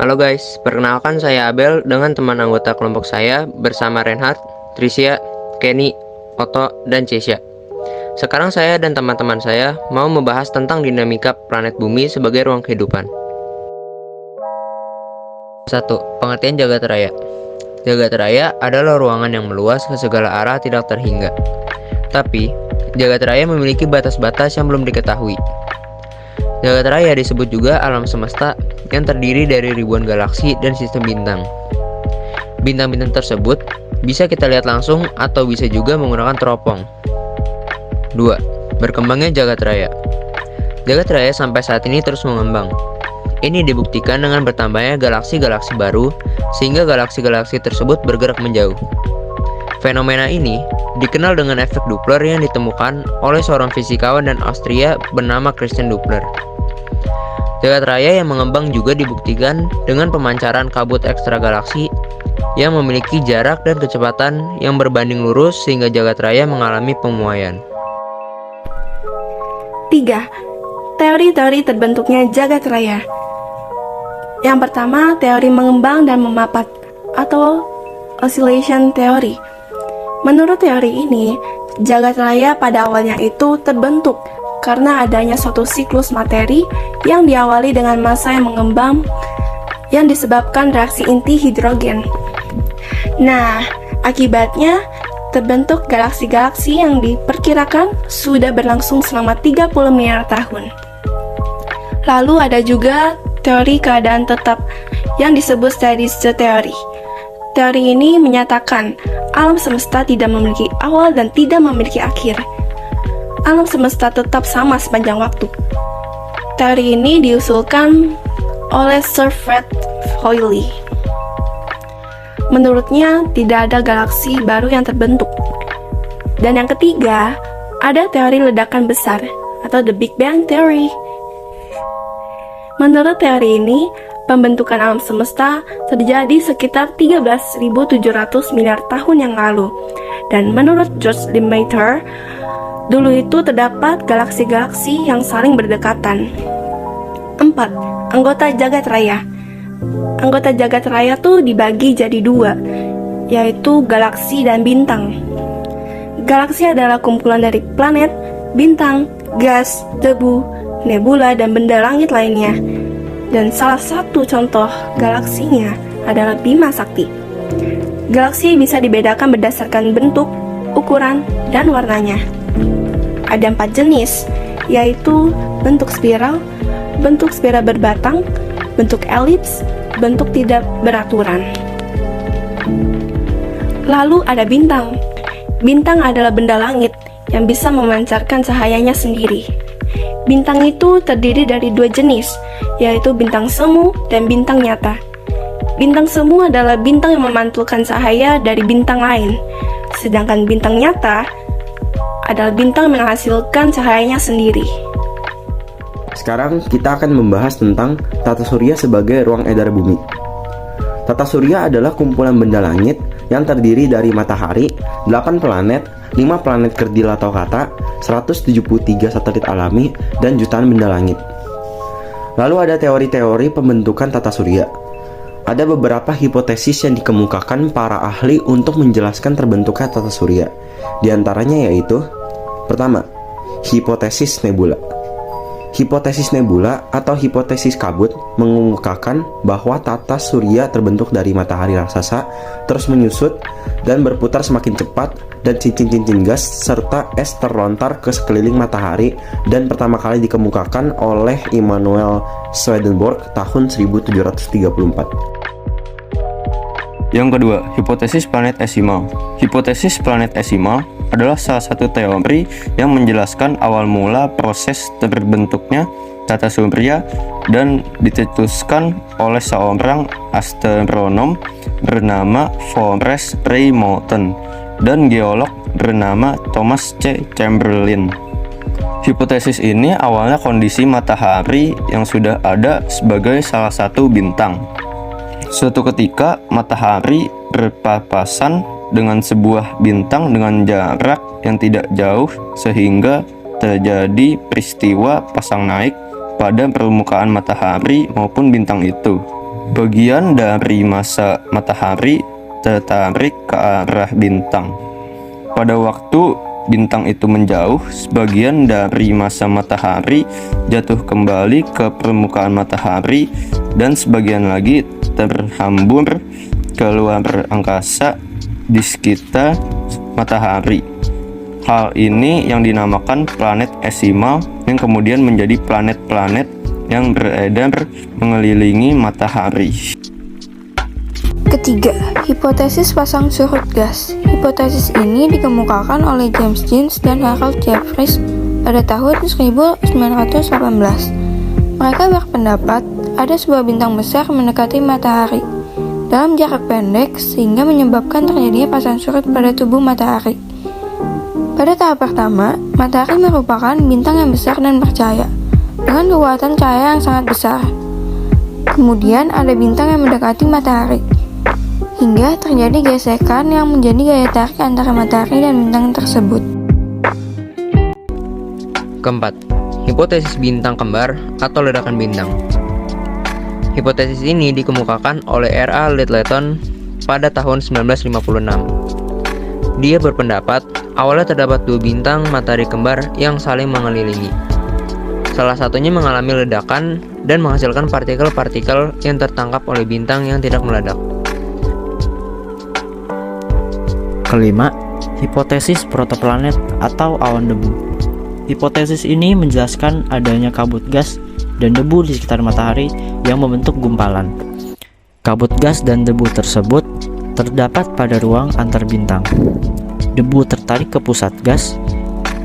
Halo guys, perkenalkan saya Abel dengan teman anggota kelompok saya bersama Reinhard, Tricia, Kenny, Otto, dan Cesia. Sekarang saya dan teman-teman saya mau membahas tentang dinamika planet bumi sebagai ruang kehidupan. 1. Pengertian jagat raya. Jagat raya adalah ruangan yang meluas ke segala arah tidak terhingga. Tapi, jagat raya memiliki batas-batas yang belum diketahui. Jagat raya disebut juga alam semesta yang terdiri dari ribuan galaksi dan sistem bintang. Bintang-bintang tersebut bisa kita lihat langsung atau bisa juga menggunakan teropong. 2. Berkembangnya jagat raya. Jagat raya sampai saat ini terus mengembang. Ini dibuktikan dengan bertambahnya galaksi-galaksi baru sehingga galaksi-galaksi tersebut bergerak menjauh. Fenomena ini dikenal dengan efek Doppler yang ditemukan oleh seorang fisikawan dan Austria bernama Christian Doppler. Jagat raya yang mengembang juga dibuktikan dengan pemancaran kabut ekstra galaksi yang memiliki jarak dan kecepatan yang berbanding lurus sehingga jagat raya mengalami pemuaian. 3. Teori-teori terbentuknya jagat raya. Yang pertama, teori mengembang dan memapat atau oscillation theory. Menurut teori ini, jagat raya pada awalnya itu terbentuk karena adanya suatu siklus materi yang diawali dengan massa yang mengembang yang disebabkan reaksi inti hidrogen. Nah, akibatnya terbentuk galaksi-galaksi yang diperkirakan sudah berlangsung selama 30 miliar tahun. Lalu ada juga teori keadaan tetap yang disebut steady state theory. Teori ini menyatakan alam semesta tidak memiliki awal dan tidak memiliki akhir. Alam semesta tetap sama sepanjang waktu. Teori ini diusulkan oleh Sir Fred Hoyle. Menurutnya, tidak ada galaksi baru yang terbentuk. Dan yang ketiga, ada teori ledakan besar atau the Big Bang Theory. Menurut teori ini, pembentukan alam semesta terjadi sekitar 13.700 miliar tahun yang lalu. Dan menurut George Lemaitre, dulu itu terdapat galaksi-galaksi yang saling berdekatan. 4. Anggota jagat raya. Anggota jagat raya tuh dibagi jadi dua, yaitu galaksi dan bintang. Galaksi adalah kumpulan dari planet, bintang, gas, debu, nebula, dan benda langit lainnya. Dan salah satu contoh galaksinya adalah Bima Sakti. Galaksi bisa dibedakan berdasarkan bentuk, ukuran, dan warnanya. Ada 4 jenis, yaitu bentuk spiral berbatang, bentuk elips, bentuk tidak beraturan. Lalu ada bintang. Bintang adalah benda langit yang bisa memancarkan cahayanya sendiri. Bintang itu terdiri dari 2 jenis, yaitu bintang semu dan bintang nyata. Bintang semu adalah bintang yang memantulkan cahaya dari bintang lain, sedangkan bintang nyata adalah bintang yang menghasilkan cahayanya sendiri. Sekarang kita akan membahas tentang tata surya sebagai ruang edar bumi. Tata surya adalah kumpulan benda langit yang terdiri dari matahari, 8 planet, 5 planet kerdil atau kata, 173 satelit alami, dan jutaan benda langit. Lalu ada teori-teori pembentukan tata surya. Ada beberapa hipotesis yang dikemukakan para ahli untuk menjelaskan terbentuknya tata surya. Di antaranya yaitu: pertama, hipotesis nebula. Hipotesis nebula atau hipotesis kabut mengemukakan bahwa tata surya terbentuk dari matahari raksasa, terus menyusut dan berputar semakin cepat, dan cincin-cincin gas serta es terlontar ke sekeliling matahari, dan pertama kali dikemukakan oleh Immanuel Swedenborg tahun 1734. Yang kedua, hipotesis planet esimal. Hipotesis planet esimal adalah salah satu teori yang menjelaskan awal mula proses terbentuknya tata surya dan dicetuskan oleh seorang astronom bernama Forrest Ray Moulton dan geolog bernama Thomas C. Chamberlain. Hipotesis ini awalnya kondisi matahari yang sudah ada sebagai salah satu bintang. Suatu ketika matahari berpapasan dengan sebuah bintang dengan jarak yang tidak jauh sehingga terjadi peristiwa pasang naik pada permukaan matahari maupun bintang itu. Sebagian dari massa matahari tertarik ke arah bintang. Pada waktu bintang itu menjauh, sebagian dari massa matahari jatuh kembali ke permukaan matahari dan sebagian lagi terhambur keluar angkasa di sekitar matahari. Hal ini yang dinamakan planet esimal yang kemudian menjadi planet-planet yang beredar mengelilingi matahari. Ketiga, hipotesis pasang surut gas. Hipotesis ini dikemukakan oleh James Jeans dan Harold Jeffreys pada tahun 1918. Mereka berpendapat ada sebuah bintang besar mendekati matahari dalam jarak pendek sehingga menyebabkan terjadinya pasang surut pada tubuh matahari. Pada tahap pertama, matahari merupakan bintang yang besar dan bercahaya dengan kekuatan cahaya yang sangat besar. Kemudian ada bintang yang mendekati matahari, hingga terjadi gesekan yang menjadi gaya tarik antara matahari dan bintang tersebut. Keempat, hipotesis bintang kembar atau ledakan bintang. Hipotesis ini dikemukakan oleh R.A. Littleton pada tahun 1956. Dia berpendapat awalnya terdapat dua bintang matahari kembar yang saling mengelilingi. Salah satunya mengalami ledakan dan menghasilkan partikel-partikel yang tertangkap oleh bintang yang tidak meledak. Kelima, hipotesis protoplanet atau awan debu. Hipotesis ini menjelaskan adanya kabut gas dan debu di sekitar matahari yang membentuk gumpalan. Kabut gas dan debu tersebut terdapat pada ruang antar bintang. Debu tertarik ke pusat gas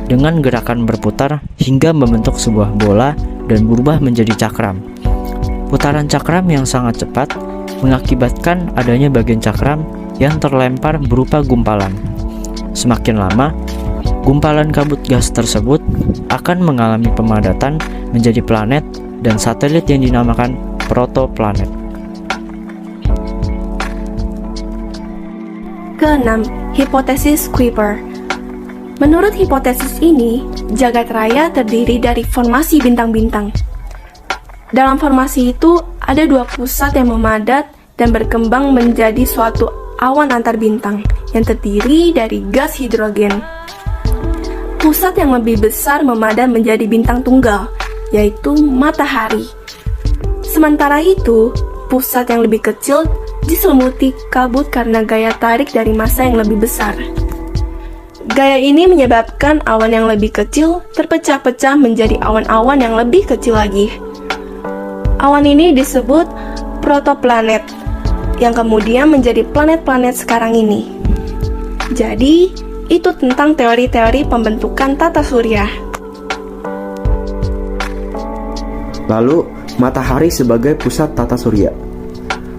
dengan gerakan berputar hingga membentuk sebuah bola dan berubah menjadi cakram. Putaran cakram yang sangat cepat mengakibatkan adanya bagian cakram yang terlempar berupa gumpalan. Semakin lama, gumpalan kabut gas tersebut akan mengalami pemadatan menjadi planet dan satelit yang dinamakan protoplanet. Keenam, hipotesis Kuiper. Menurut hipotesis ini, jagat raya terdiri dari formasi bintang-bintang. Dalam formasi itu, ada dua pusat yang memadat dan berkembang menjadi suatu awan antar bintang yang terdiri dari gas hidrogen. Pusat yang lebih besar memadat menjadi bintang tunggal, yaitu matahari. Sementara itu, pusat yang lebih kecil diselimuti kabut karena gaya tarik dari massa yang lebih besar. Gaya ini menyebabkan awan yang lebih kecil terpecah-pecah menjadi awan-awan yang lebih kecil lagi. Awan ini disebut protoplanet, yang kemudian menjadi planet-planet sekarang ini. Jadi, itu tentang teori-teori pembentukan tata surya. Lalu, matahari sebagai pusat tata surya.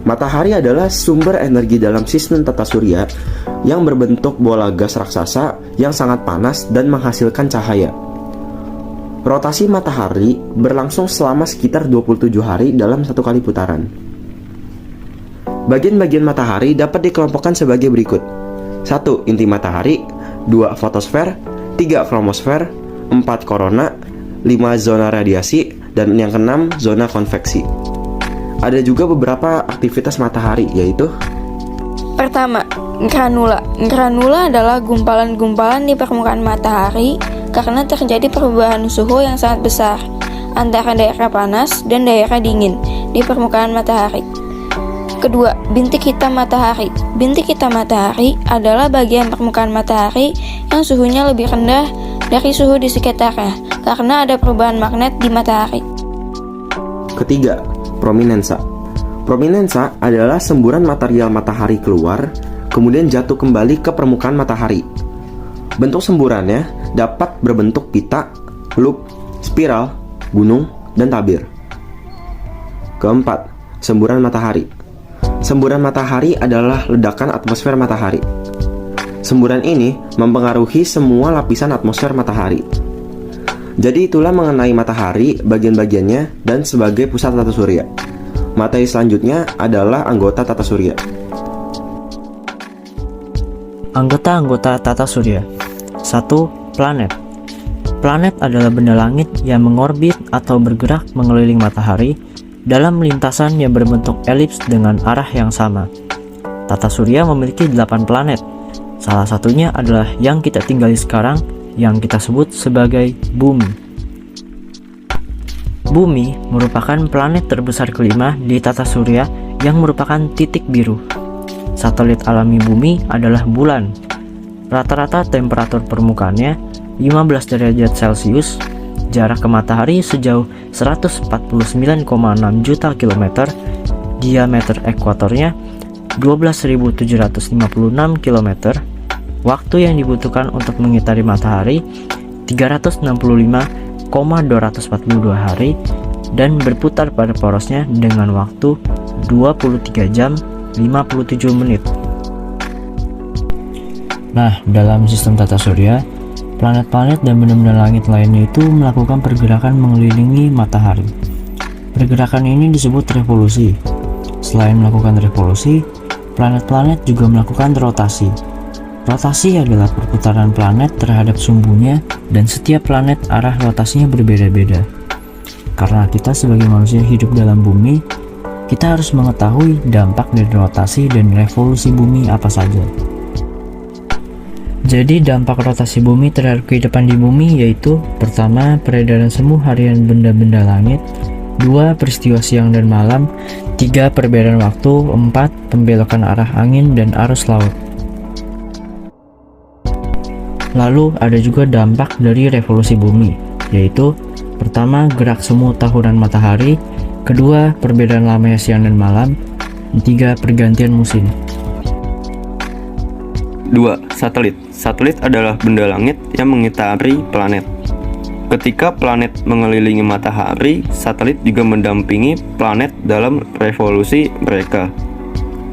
Matahari adalah sumber energi dalam sistem tata surya yang berbentuk bola gas raksasa yang sangat panas dan menghasilkan cahaya. Rotasi matahari berlangsung selama sekitar 27 hari dalam satu kali putaran. Bagian-bagian matahari dapat dikelompokkan sebagai berikut. 1. Inti matahari, 2. Fotosfer, 3. Kromosfer, 4. korona, 5. Zona radiasi, dan yang keenam zona konveksi. Ada juga beberapa aktivitas matahari, yaitu Pertama, granula. Granula adalah gumpalan-gumpalan di permukaan matahari karena terjadi perubahan suhu yang sangat besar antara daerah panas dan daerah dingin di permukaan matahari. Kedua, bintik hitam matahari. Bintik hitam matahari adalah bagian permukaan matahari yang suhunya lebih rendah dari suhu di sekitarnya karena ada perubahan magnet di matahari. Ketiga, prominensa. Prominensa adalah semburan material matahari keluar, kemudian jatuh kembali ke permukaan matahari. Bentuk semburannya dapat berbentuk pita, loop, spiral, gunung, dan tabir. Keempat, semburan matahari. Semburan matahari adalah ledakan atmosfer matahari. Semburan ini mempengaruhi semua lapisan atmosfer matahari. Jadi itulah mengenai matahari, bagian-bagiannya, dan sebagai pusat tata surya. Materi selanjutnya adalah anggota tata surya. Anggota-anggota tata surya. 1. Planet. Planet adalah benda langit yang mengorbit atau bergerak mengelilingi matahari dalam lintasan yang berbentuk elips dengan arah yang sama. Tata surya memiliki 8 planet. Salah satunya adalah yang kita tinggali sekarang, yang kita sebut sebagai Bumi. Bumi merupakan planet terbesar kelima di tata surya yang merupakan titik biru. Satelit alami Bumi adalah bulan. Rata-rata temperatur permukaannya 15 derajat Celcius, jarak ke matahari sejauh 149,6 juta kilometer, diameter ekuatornya 12.756 km, waktu yang dibutuhkan untuk mengitari matahari 365,242 hari, dan berputar pada porosnya dengan waktu 23 jam 57 menit. Nah, dalam sistem tata surya, planet-planet dan benda-benda langit lainnya itu melakukan pergerakan mengelilingi matahari. Pergerakan ini disebut revolusi. Selain melakukan revolusi, planet-planet juga melakukan rotasi. Rotasi adalah perputaran planet terhadap sumbunya, dan setiap planet arah rotasinya berbeda-beda. Karena kita sebagai manusia hidup dalam bumi, kita harus mengetahui dampak dari rotasi dan revolusi bumi apa saja. Jadi dampak rotasi bumi terhadap kehidupan di bumi yaitu: pertama, peredaran semu harian benda-benda langit; 2, peristiwa siang dan malam; 3, perbedaan waktu; 4, pembelokan arah angin dan arus laut. Lalu ada juga dampak dari revolusi bumi, yaitu: pertama, gerak semu tahunan matahari; kedua, perbedaan lamanya siang dan malam; 3, pergantian musim. 2. Satelit. Satelit adalah benda langit yang mengitari planet. Ketika planet mengelilingi matahari, satelit juga mendampingi planet dalam revolusi mereka.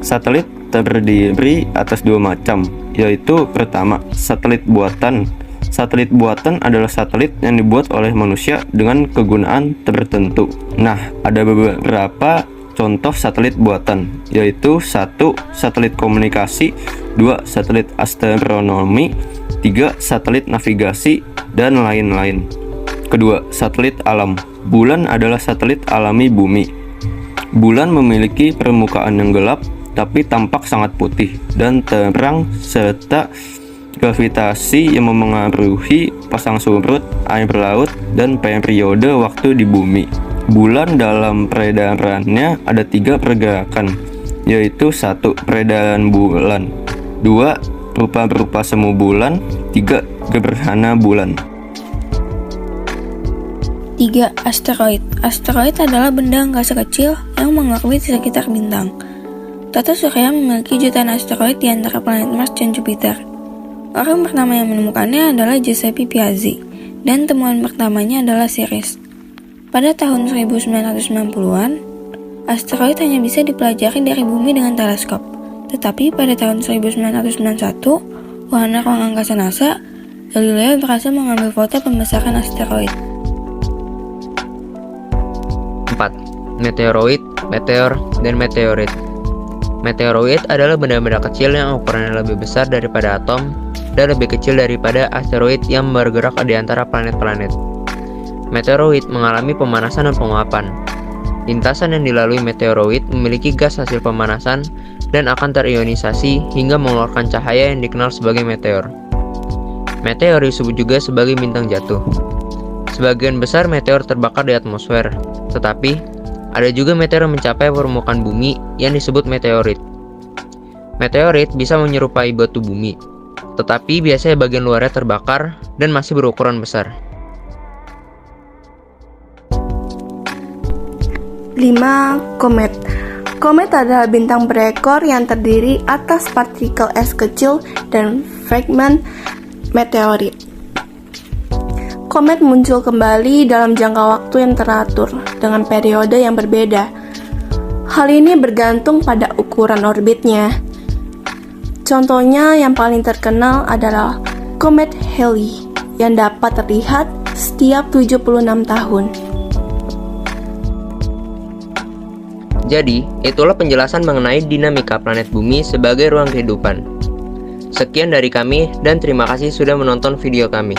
Satelit terdiri atas 2 macam, yaitu pertama, satelit buatan. Satelit buatan adalah satelit yang dibuat oleh manusia dengan kegunaan tertentu. Nah, ada beberapa contoh satelit buatan, yaitu 1. Satelit komunikasi, 2. Satelit astronomi, 3. Satelit navigasi, dan lain-lain. Kedua, satelit alam. Bulan adalah satelit alami bumi. Bulan memiliki permukaan yang gelap, tapi tampak sangat putih dan terang, serta gravitasi yang memengaruhi pasang surut, air laut, dan periode waktu di bumi. Bulan dalam peredarannya ada 3 pergerakan, yaitu 1. Peredaran bulan, 2. Rupa-rupa semu bulan, 3. Gerhana bulan. 3. Asteroid. Asteroid adalah benda angkasa kecil yang mengorbit di sekitar bintang. Tata surya memiliki jutaan asteroid di antara planet Mars dan Jupiter. Orang pertama yang menemukannya adalah Giuseppe Piazzi, dan temuan pertamanya adalah Ceres. Pada tahun 1990-an, asteroid hanya bisa dipelajari dari bumi dengan teleskop. Tetapi pada tahun 1991, wahana ruang angkasa NASA, Galileo berhasil mengambil foto pembesaran asteroid. 4. Meteoroid, meteor, dan meteorit. Meteoroid adalah benda-benda kecil yang ukurannya lebih besar daripada atom dan lebih kecil daripada asteroid yang bergerak di antara planet-planet. Meteoroid mengalami pemanasan dan penguapan. Lintasan yang dilalui meteoroid memiliki gas hasil pemanasan dan akan terionisasi hingga mengeluarkan cahaya yang dikenal sebagai meteor. Meteor disebut juga sebagai bintang jatuh. Sebagian besar meteor terbakar di atmosfer, tetapi ada juga meteor yang mencapai permukaan bumi yang disebut meteorit. Meteorit bisa menyerupai batu bumi, tetapi biasanya bagian luarnya terbakar dan masih berukuran besar. 5. Komet. Komet adalah bintang berekor yang terdiri atas partikel es kecil dan fragmen meteorit. Komet muncul kembali dalam jangka waktu yang teratur dengan periode yang berbeda. Hal ini bergantung pada ukuran orbitnya. Contohnya yang paling terkenal adalah Komet Halley yang dapat terlihat setiap 76 tahun. Jadi, itulah penjelasan mengenai dinamika planet bumi sebagai ruang kehidupan. Sekian dari kami dan terima kasih sudah menonton video kami.